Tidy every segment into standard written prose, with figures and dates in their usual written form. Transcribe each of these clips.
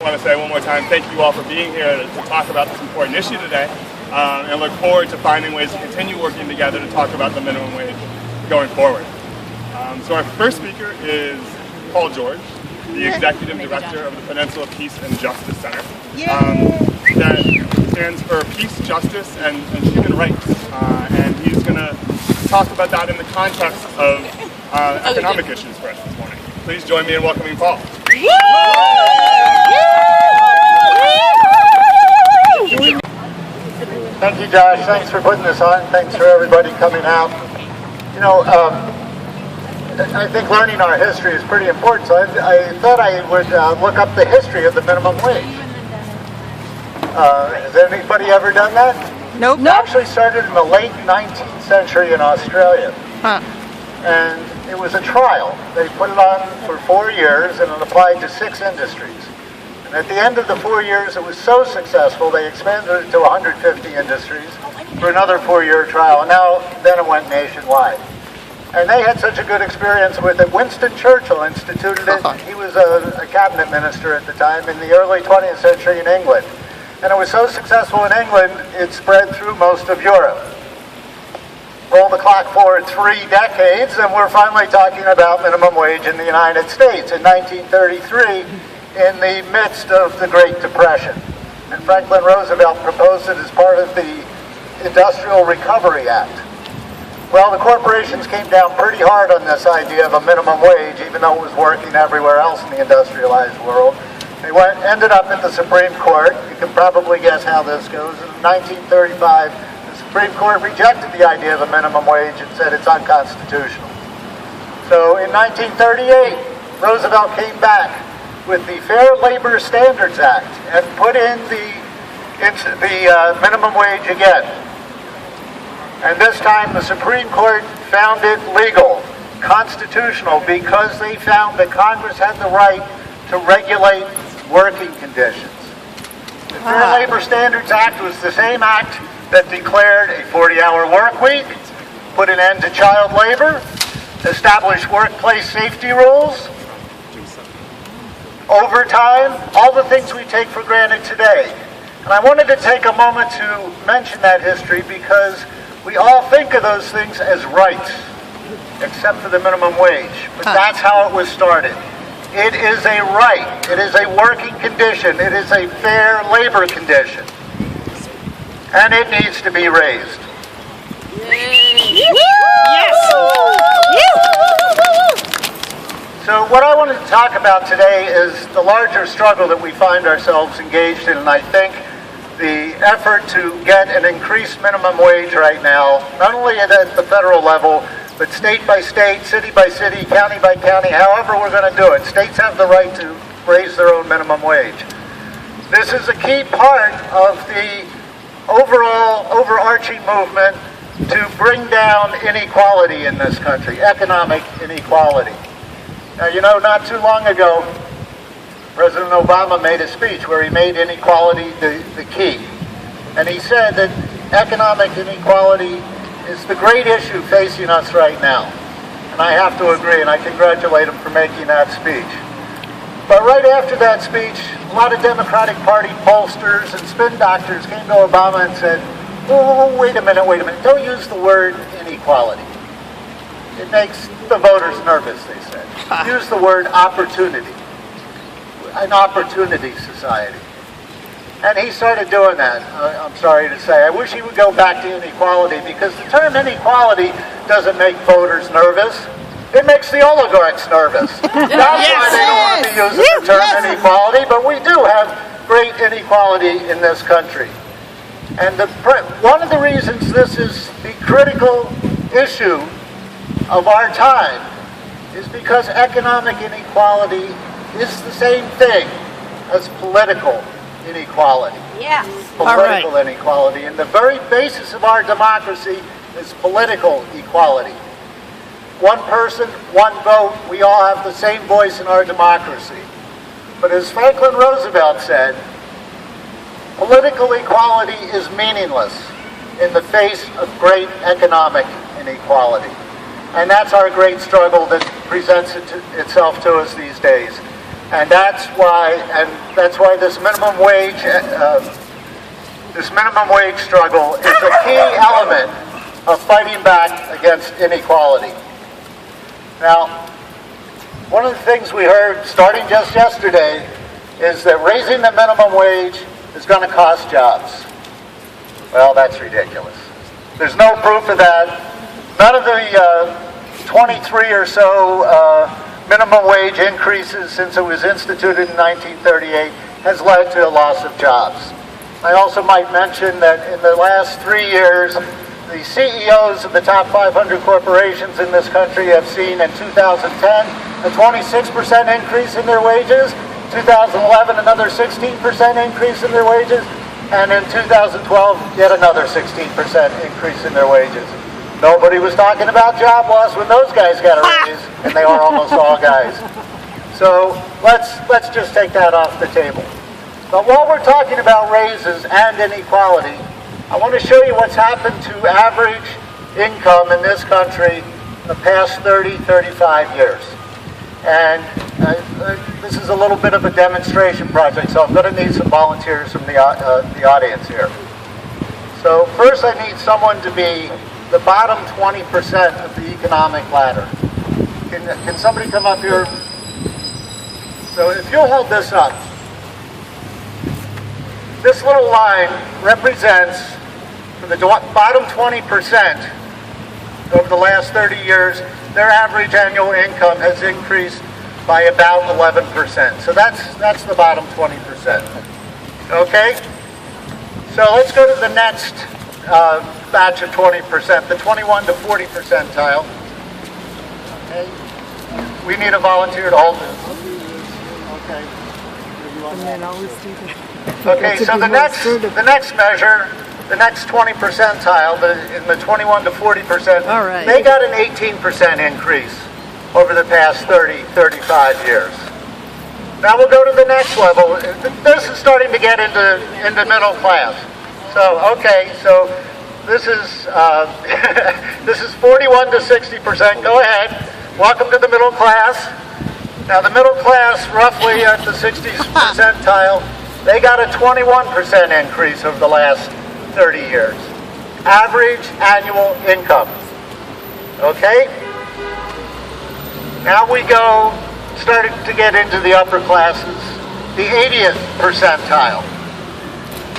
I want to say one more time, thank you all for being here to talk about this important issue today, and look forward to finding ways to continue working together to talk about the minimum wage going forward. So our first speaker is Paul George, the Executive Director of the Peninsula Peace and Justice Center. That stands for peace, justice, and human rights. And he's going to talk about that in the context of economic issues for us this morning. Please join me in welcoming Paul. Thank you, Josh. Thanks for putting this on. Thanks for everybody coming out. You know, I think learning our history is pretty important, so I thought I would look up the history of the minimum wage. Has anybody ever done that? Nope. It actually started in the late 19th century in Australia. And it was a trial. They put it on for 4 years and it applied to 6 industries. And at the end of the 4 years, it was so successful, they expanded it to 150 industries for another 4-year trial. And then it went nationwide. And they had such a good experience with it. Winston Churchill instituted it. He was a cabinet minister at the time in the early 20th century in England. And it was so successful in England, it spread through most of Europe. Roll the clock forward 3 decades, and we're finally talking about minimum wage in the United States in 1933, in the midst of the Great Depression. And Franklin Roosevelt proposed it as part of the Industrial Recovery Act. Well, the corporations came down pretty hard on this idea of a minimum wage, even though it was working everywhere else in the industrialized world. They ended up at the Supreme Court. You can probably guess how this goes. In 1935, the Supreme Court rejected the idea of a minimum wage and said it's unconstitutional. So in 1938, Roosevelt came back with the Fair Labor Standards Act and put in the minimum wage again. And this time the Supreme Court found it legal, constitutional, because they found that Congress had the right to regulate working conditions. The Fair Labor Standards Act was the same act that declared a 40-hour work week, put an end to child labor, established workplace safety rules, overtime, all the things we take for granted today. And I wanted to take a moment to mention that history because we all think of those things as rights, except for the minimum wage. But that's how it was started. It is a right. It is a working condition. It is a fair labor condition. And it needs to be raised. Yes! So what I wanted to talk about today is the larger struggle that we find ourselves engaged in, and I think the effort to get an increased minimum wage right now, not only at the federal level, but state by state, city by city, county by county, however we're going to do it. States have the right to raise their own minimum wage. This is a key part of the overall overarching movement to bring down inequality in this country, economic inequality. Now, you know, not too long ago, President Obama made a speech where he made inequality the key. And he said that economic inequality is the great issue facing us right now. And I have to agree, and I congratulate him for making that speech. But right after that speech, a lot of Democratic Party pollsters and spin doctors came to Obama and said, oh, wait a minute, don't use the word inequality. It makes the voters nervous, they said. Use the word opportunity. An opportunity society. And he started doing that, I'm sorry to say. I wish he would go back to inequality, because the term inequality doesn't make voters nervous. It makes the oligarchs nervous. That's why they don't want to be using the term inequality, but we do have great inequality in this country. And one of the reasons this is the critical issue of our time is because economic inequality is the same thing as political inequality. Yes. Political inequality. And the very basis of our democracy is political equality. One person, one vote, we all have the same voice in our democracy. But as Franklin Roosevelt said, political equality is meaningless in the face of great economic inequality. And that's our great struggle that presents itself to us these days. And that's why this minimum wage struggle is a key element of fighting back against inequality. Now, one of the things we heard starting just yesterday is that raising the minimum wage is going to cost jobs. Well, that's ridiculous. There's no proof of that. None of the 23 or so minimum wage increases since it was instituted in 1938 has led to a loss of jobs. I also might mention that in the last 3 years, the CEOs of the top 500 corporations in this country have seen in 2010 a 26% increase in their wages, 2011 another 16% increase in their wages, and in 2012 yet another 16% increase in their wages. Nobody was talking about job loss when those guys got a raise, and they are almost all guys. So let's just take that off the table. But while we're talking about raises and inequality, I want to show you what's happened to average income in this country in the past 30, 35 years. And this is a little bit of a demonstration project, so I'm going to need some volunteers from the audience here. So first I need someone to be the bottom 20% of the economic ladder. Can somebody come up here? So if you'll hold this up. This little line represents, for the bottom 20% over the last 30 years, their average annual income has increased by about 11%. So that's the bottom 20%. Okay? So let's go to the next batch of 20%, the 21 to 40 percentile. Okay. We need a volunteer to hold this. Okay. Okay, so the next measure, the next 20 percentile, in the 21 to 40%, right, they got an 18% increase over the past 30, 35 years. Now we'll go to the next level. This is starting to get into middle class. So, okay, so this is this is 41 to 60%. Go ahead. Welcome to the middle class. Now the middle class, roughly at the 60th percentile, they got a 21% increase over the last 30 years. Average annual income. Okay? Now we starting to get into the upper classes, the 80th percentile.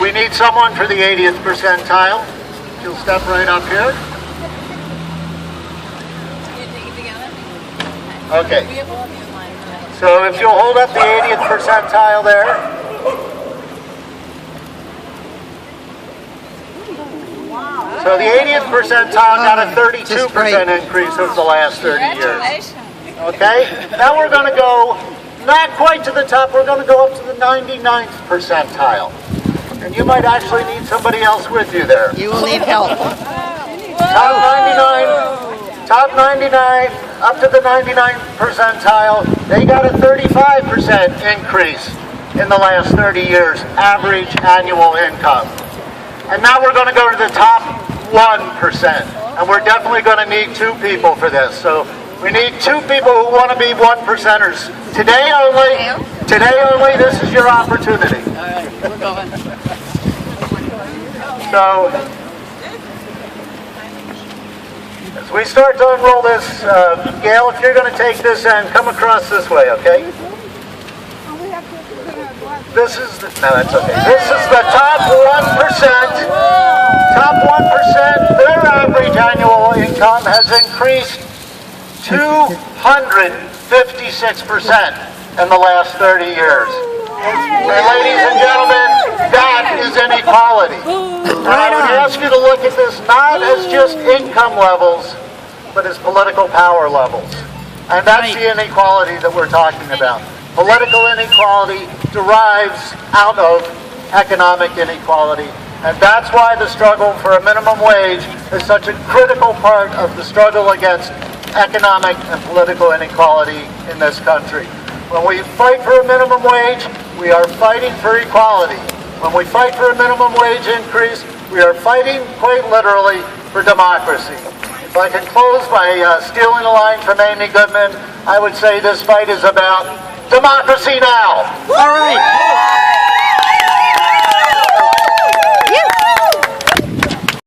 We need someone for the 80th percentile. You'll step right up here. Okay. So if you'll hold up the 80th percentile there. So the 80th percentile got a 32% increase over the last 30 years. Okay? Now we're going to go not quite to the top, we're going to go up to the 99th percentile. And you might actually need somebody else with you there. You will need help. Top 99, up to the 99th percentile, they got a 35% increase in the last 30 years, average annual income. And now we're going to go to the top 1%. And we're definitely going to need 2 people for this. So we need 2 people who want to be 1%ers. Today only, this is your opportunity. All right, we're going. So, as we start to unroll this, Gail, if you're going to take this end, come across this way, okay? This is the, no, that's okay. This is the top 1%. Top 1%, their average annual income has increased 256% in the last 30 years. And ladies and gentlemen, that is inequality. And I would ask you to look at this not as just income levels, but as political power levels. And that's the inequality that we're talking about. Political inequality derives out of economic inequality. And that's why the struggle for a minimum wage is such a critical part of the struggle against economic and political inequality in this country. When we fight for a minimum wage, we are fighting for equality. When we fight for a minimum wage increase, we are fighting, quite literally, for democracy. If I can close by stealing a line from Amy Goodman, I would say this fight is about democracy now. All right.